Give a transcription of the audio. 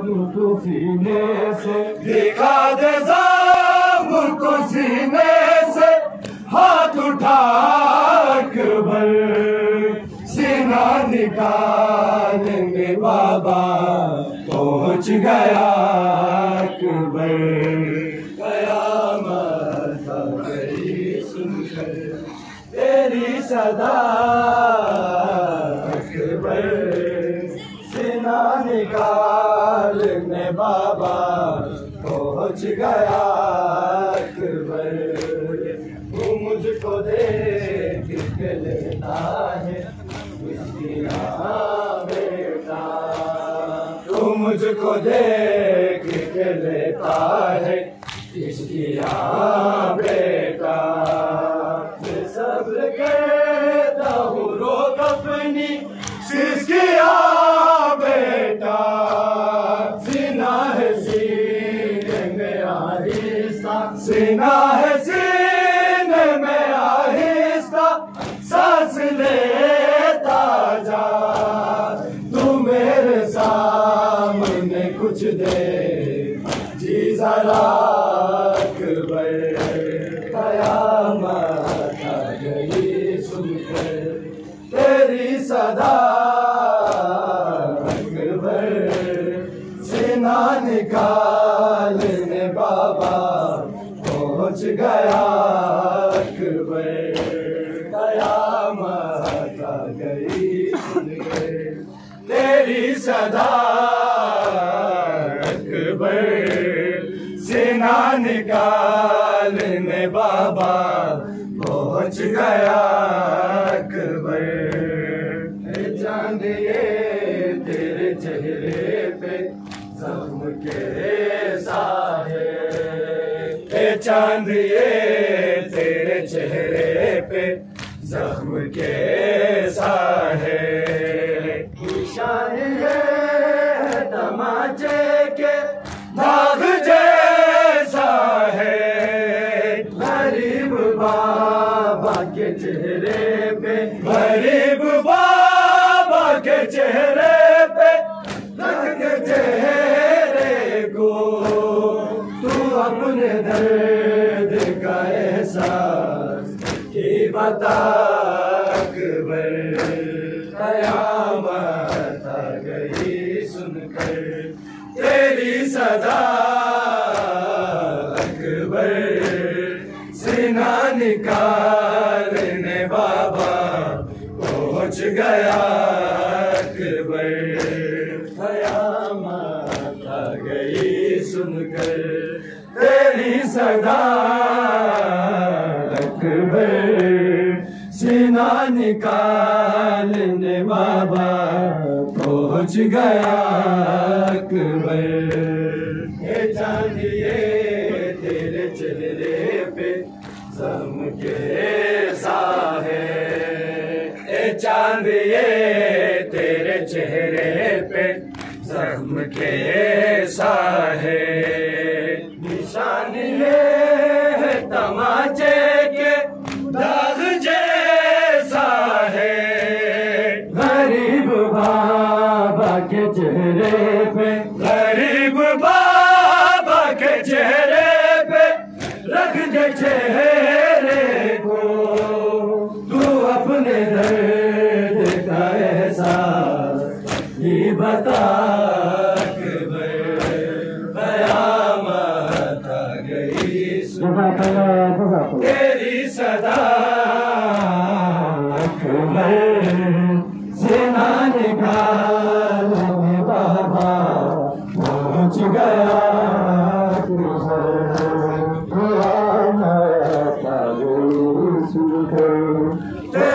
मुझको सीने से दिखा दे मुझको सीने से हाथ उठा अकबर सीना निकालेंगे बाबा पहुंच गया अकबर कयामत आ गई सुनकर तेरी सदा अकबर सीना निकालने बाबा पहुंच गया अकबर तू मुझको देख के लेता है बेटा तू मुझको देख के लेता है इसकी बेटा सब्र करता हूँ रोक अपनी सिसकिया बेटा सीना है सीने में आहिस्ता सीना है सीने में आहिस्ता सांस लेता जा तू मेरे सामने कुछ दे जी जरा अकबर कयामत आ गई सुनकर तेरी सदा अकबर सीना निकालने बाबा पहुंच गया अकबर कयामत आ गई सुनकर तेरी सदा अकबर सीना निकालने बाबा पहुंच गया अकबर चांद ये तेरे चेहरे पे जख्म कैसा है चांद ये तेरे चेहरे पे जख्म कैसा है निशान है तमाचे के दाग जैसा है गरीब बाबा के चेहरे पे गरीब बाबा के चेहरे पे रख चेहरे को तू अपने दर्द का एहसास ही बता अकबर कयामत आ गई सुनकर तेरी सदा अकबर सीना निकालने बाबा पहुंच गया अकबर कयामत आ गई सुनकर तेरी सदा अकबर सीना निकालने बाबा पहुंच गया अकबर चांद ये तेरे चेहरे पे जख्म कैसा है चांद ये तेरे चेहरे पे जख्म कैसा है निशान ये है तमाचे के दाग जैसा है गरीब बाबा के चेहरे पे गरीब बाबा के चेहरे पे रख दे चेहरे को तू अपने दर्द का एहसास ही बता अकबर कयामत आ गई तेरी सदा अकबर सीना निकालने बाबा पहुंच गया तेरी